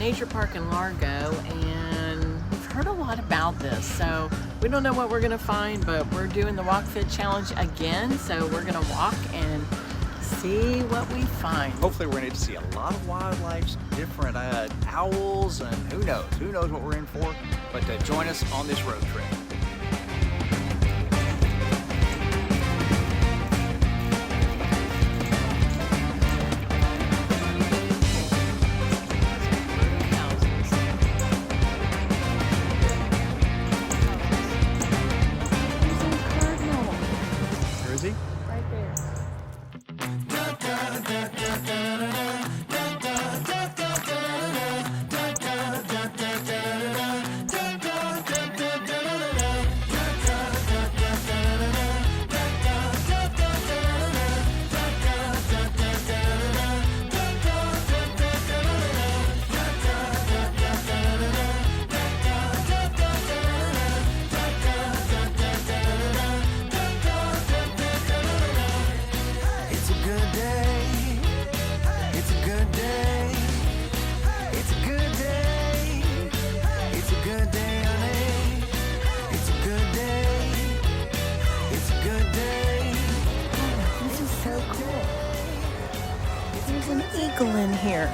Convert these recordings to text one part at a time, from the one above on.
Nature Park in Largo, and we've heard a lot about this, so we don't know what we're gonna find, but we're doing the Walk Fit Challenge again, so we're gonna walk and see what we find. Hopefully we're going to get to see a lot of wildlife, some different owls, and who knows what we're in for, but join us on this road trip. Where is he? Right there. There's an eagle in here.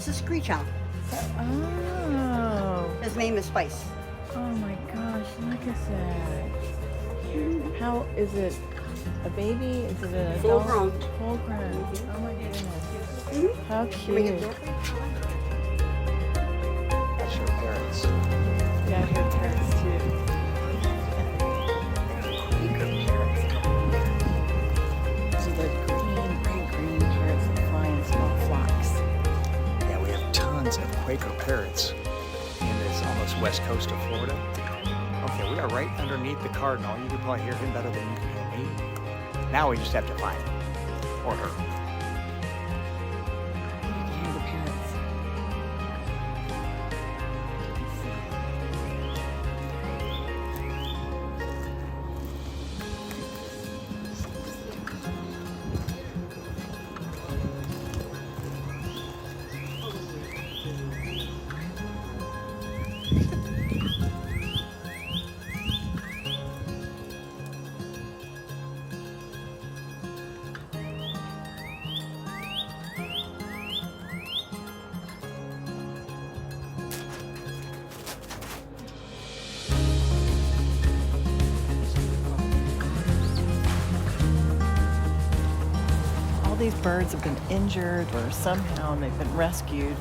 Screech owl. Oh. His name is Spice. Oh my gosh, look at that. How is it? A baby? Is it an Full adult? grown. Full grown. Oh my goodness. Mm-hmm. How Can we get cute. Dorothy? tons of Quaker parrots in this almost west coast of Florida. Okay, we are right underneath the cardinal. You can probably hear him better than you can hear me. Now we just have to find him, or her. You can hear the parrots. These birds have been injured or somehow they've been rescued.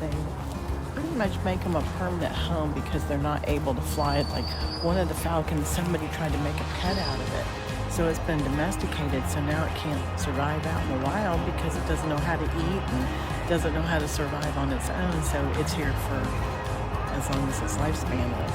They pretty much make them a permanent home because they're not able to fly it. Like one of the falcons, somebody tried to make a pet out of it. So it's been domesticated, so now it can't survive out in the wild because it doesn't know how to eat and doesn't know how to survive on its own. So it's here for as long as its lifespan is.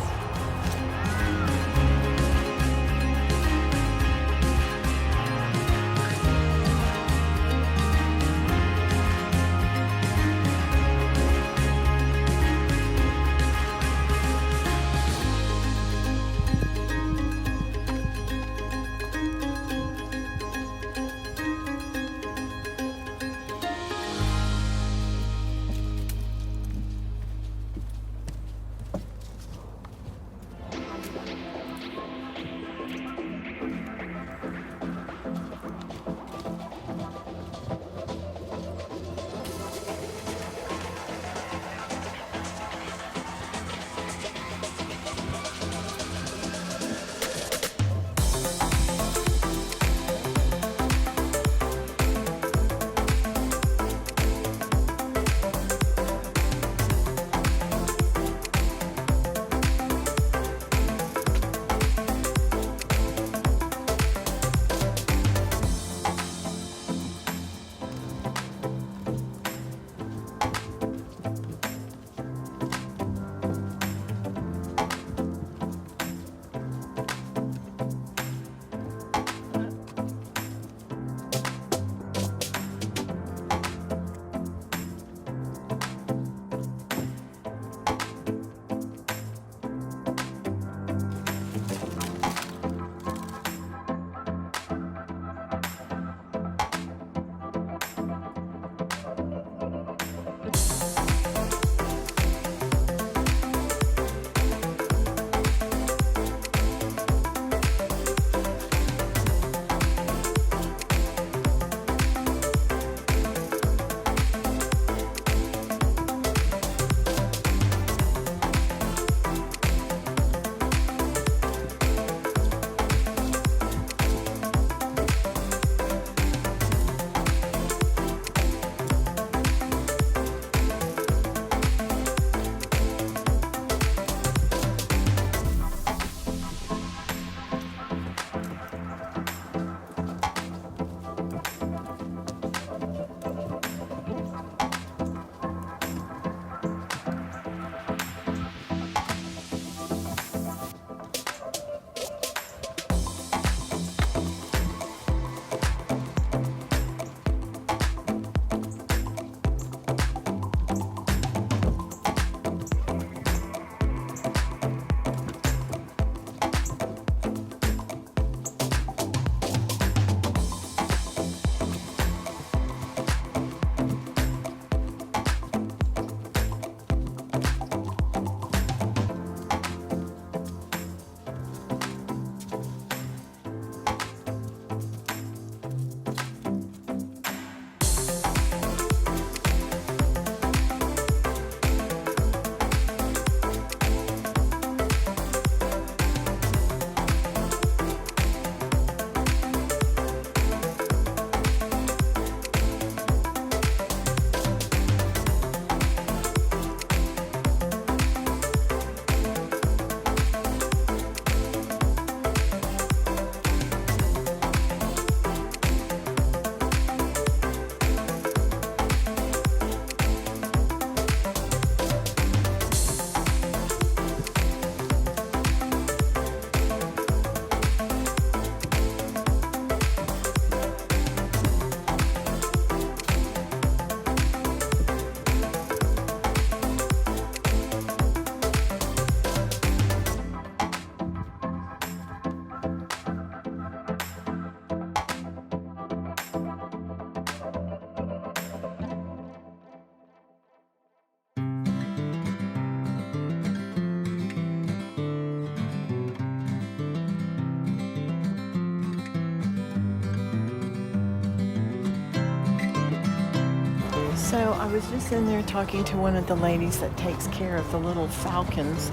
So I was just in there talking to one of the ladies that takes care of the little falcons,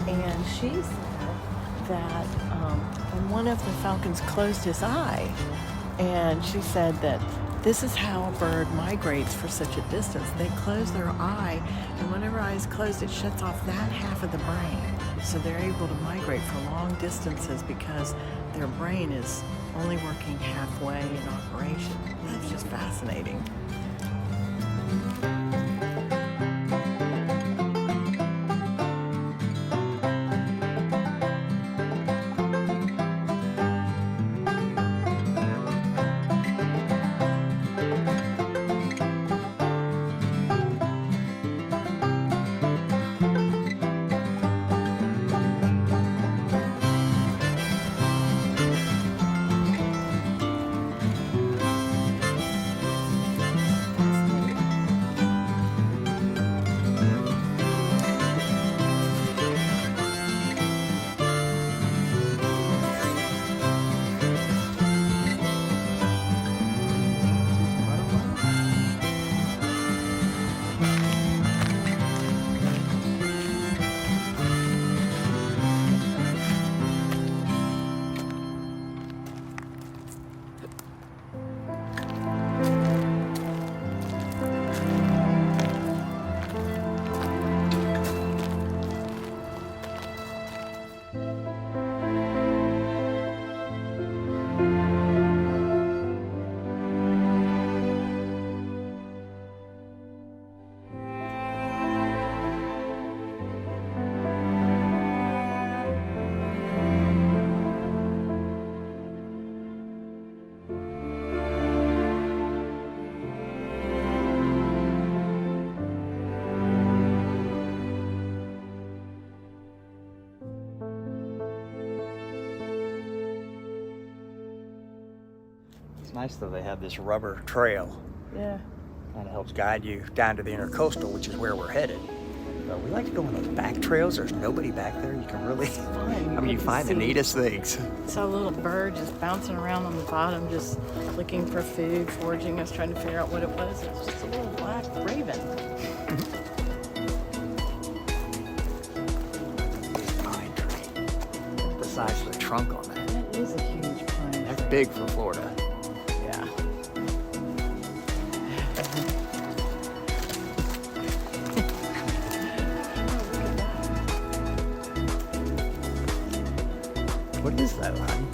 and she said that when one of the falcons closed his eye, and she said that this is how a bird migrates for such a distance. They close their eye, and whenever eye is closed, it shuts off that half of the brain. So they're able to migrate for long distances because their brain is only working halfway in operation. That's just fascinating. It's nice though they have this rubber trail. Yeah. Kind of helps guide you down to the intercoastal, which is where we're headed. But we like to go on those back trails. There's nobody back there. You can really, you find the neatest things. Saw a little bird just bouncing around on the bottom, just looking for food, foraging. I was trying to figure out what it was. It was just a little black raven. Pine tree. Look at the size of the trunk on that. That is a huge pine. That's big for Florida. Yeah. What is that, hon?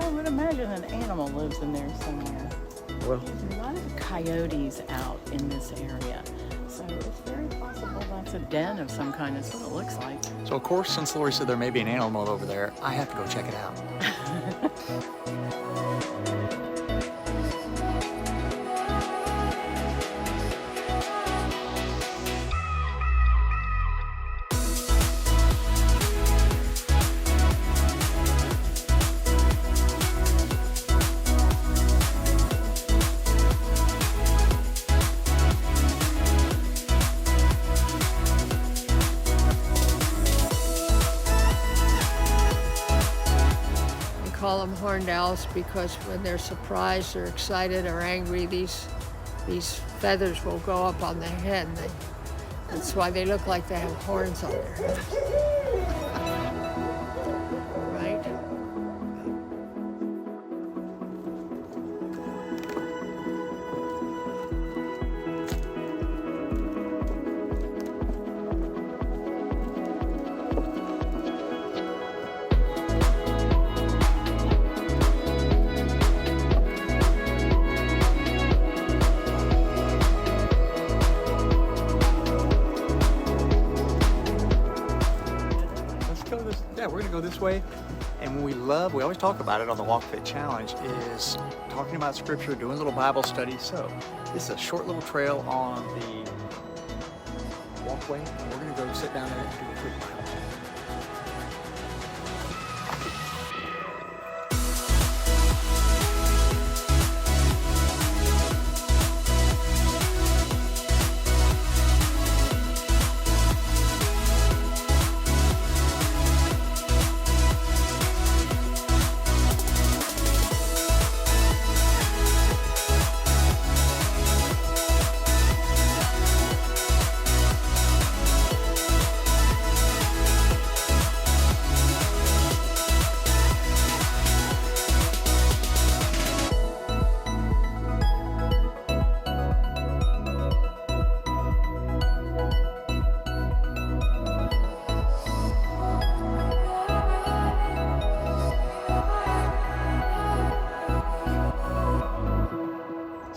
I would imagine an animal lives in there somewhere. Well, There's a lot of coyotes out in this area, so it's very possible that's a den of some kind. Is what it looks like. so of course, since Lori said there may be an animal over there, I have to go check it out. Call them horned owls because when they're surprised or excited or angry, these feathers will go up on their head. That's why they look like they have horns on their head. Right? Yeah, we're gonna go this way. And we always talk about it on the Walk Fit Challenge, is talking about scripture, doing a little Bible study. So this is a short little trail on the walkway. And we're gonna go sit down there and do a quick Bible study.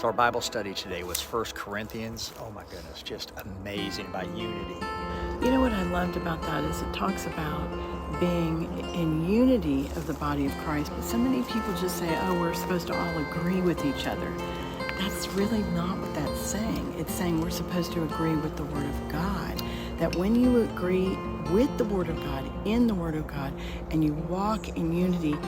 So our Bible study today was 1 Corinthians. Oh my goodness, just amazing about unity. You know what I loved about that is it talks about being in unity of the body of Christ, but so many people just say, oh, we're supposed to all agree with each other. That's really not what that's saying. It's saying we're supposed to agree with the Word of God. That when you agree with the Word of God, in the Word of God, and you walk in unity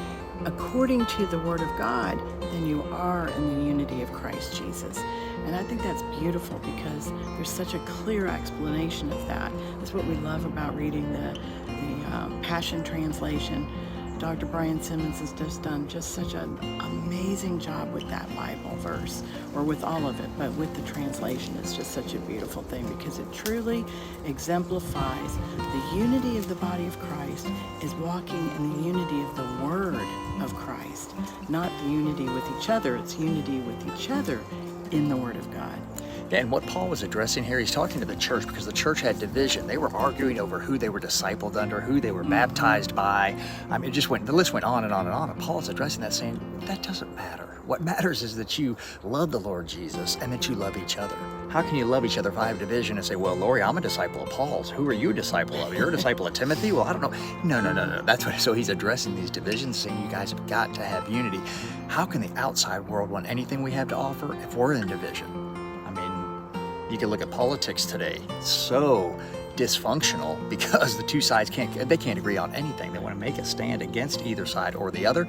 according to the Word of God, then you are in the unity of Christ Jesus. And I think that's beautiful because there's such a clear explanation of that. That's what we love about reading the Passion Translation. Dr. Brian Simmons has just done such an amazing job with that Bible verse, or with all of it, but with the translation, it's just such a beautiful thing because it truly exemplifies the unity of the body of Christ is walking in the unity of the Word of Christ, not the unity with each other. It's unity with each other in the Word of God. Yeah, and what Paul was addressing here, he's talking to the church because the church had division. They were arguing over who they were discipled under, who they were baptized by. I mean, the list went on and on and on. And Paul's addressing that, saying, that doesn't matter. What matters is that you love the Lord Jesus and that you love each other. How can you love each other if I have division and say, well, Lori, I'm a disciple of Paul's. Who are you a disciple of? You're a disciple of Timothy? Well, I don't know. No. That's what. So he's addressing these divisions, saying you guys have got to have unity. How can the outside world want anything we have to offer if we're in division? I mean, you can look at politics today. It's so dysfunctional because the two sides can't agree on anything. They want to make a stand against either side or the other.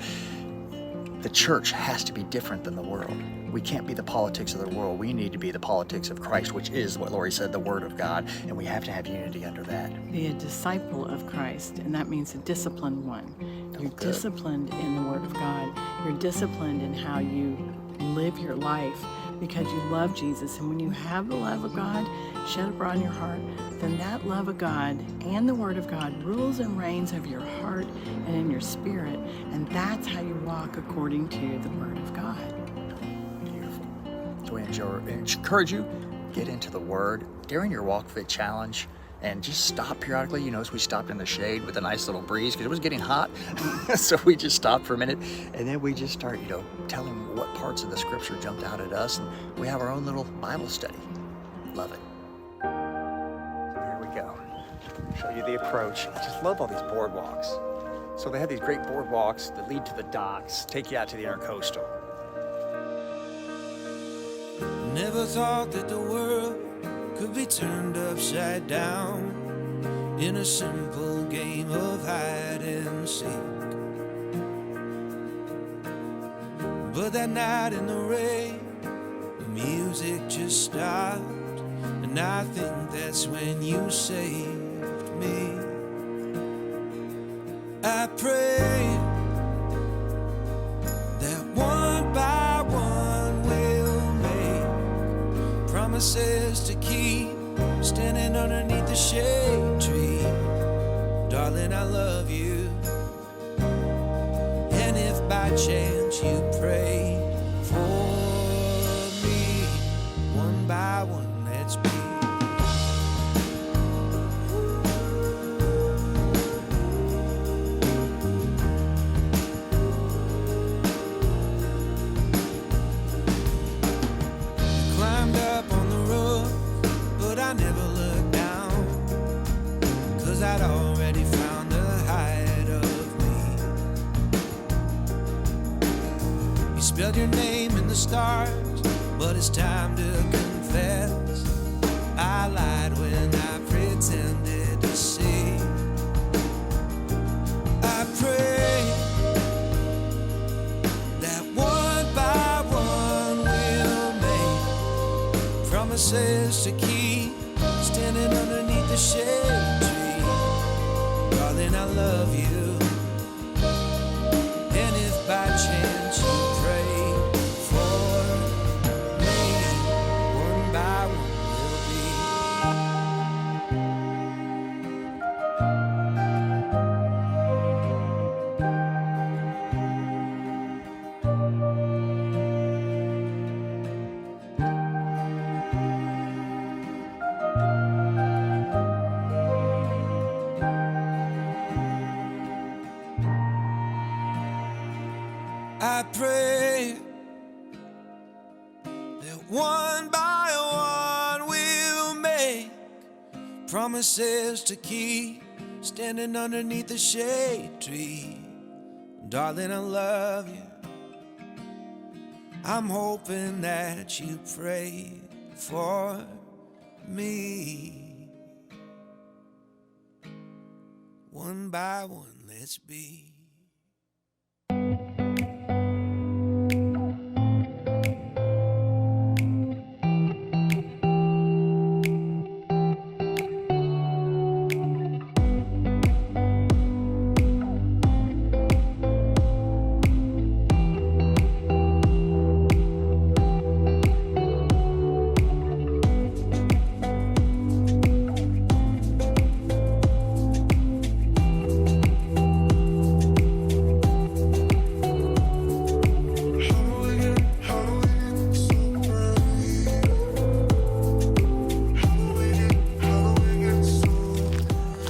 The church has to be different than the world. We can't be the politics of the world. We need to be the politics of Christ, which is what Lori said, the Word of God, and we have to have unity under that. Be a disciple of Christ, and that means a disciplined one. You're disciplined in the Word of God. You're disciplined in how you live your life because you love Jesus. And when you have the love of God shed abroad in your heart, then that love of God and the Word of God rules and reigns over your heart and in your spirit. And that's how you walk according to the Word of God. Beautiful. So we encourage you, get into the Word during your Walk Fit Challenge. And just stop periodically. You notice we stopped in the shade with a nice little breeze because it was getting hot. So we just stopped for a minute. And then we just start, telling what parts of the scripture jumped out at us. And we have our own little Bible study. Love it. So here we go. Show you the approach. I just love all these boardwalks. So they have these great boardwalks that lead to the docks, take you out to the intercoastal. Never thought that the world could be turned upside down in a simple game of hide and seek. But that night in the rain, the music just stopped, and I think that's when you saved me. I prayed that one by one we'll make promises to keep, standing underneath the shade tree. Darling, I love you. And if by chance you pray for me, one by one, let's be. Climbed up on the roof, but I never looked down, 'cause I'd already found the height of me. You spelled your name in the stars, but it's time to confess, I lied when I pretended to see. I pray that one by one we'll make promises to keep, standing underneath the shade tree. Darling, I love you. And if by chance you pray for me, one by one we'll be. promises to keep, standing underneath the shade tree. Darling, I love you. I'm hoping that you pray for me. One by one, let's be.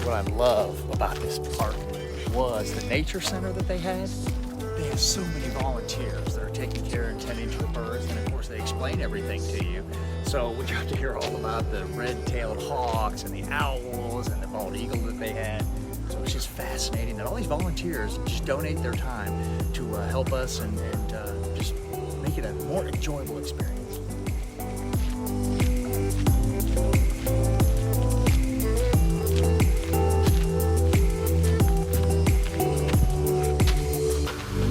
What I love about this park was the nature center that they had. They have so many volunteers that are taking care and tending to the birds, and of course they explain everything to you. So we got to hear all about the red-tailed hawks and the owls and the bald eagle that they had. So it's just fascinating that all these volunteers just donate their time to help us and just make it a more enjoyable experience.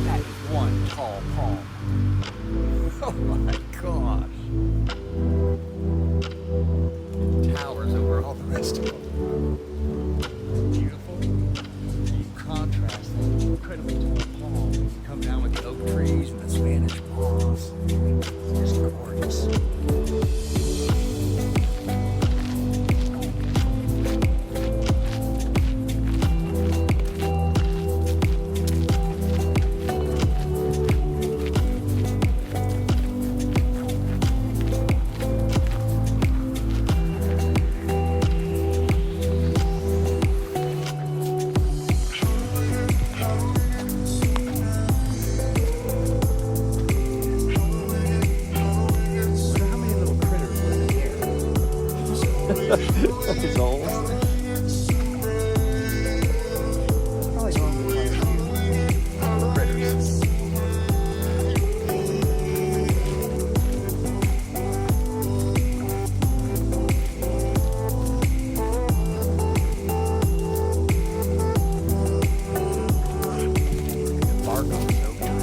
That is one tall palm. Oh my gosh. Towers over all the rest of them. Beautiful. You contrast that incredibly tall palm. You come down with the oak trees and the Spanish moss. It's just gorgeous. Wonder how many little critters live in here. That's old. Probably going to quite a few critters. The bark on the oak tree.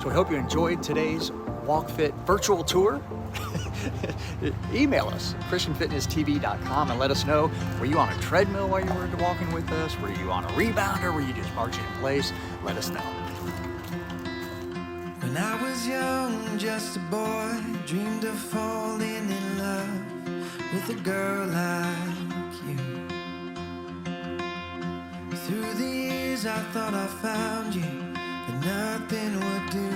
So we hope you enjoyed today's WalkFit virtual tour. Email us, christianfitnesstv.com, and let us know, were you on a treadmill while you were walking with us? Were you on a rebounder? Were you just marching in place? Let us know. When I was young, just a boy, dreamed of falling in love with a girl like you. Through the years I thought I found you, but nothing would do.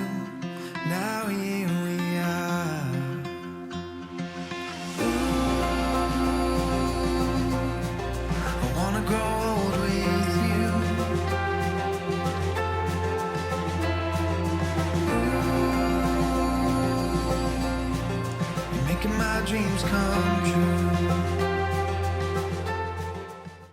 Now here we are. I wanna grow old with you. You're making my dreams come true.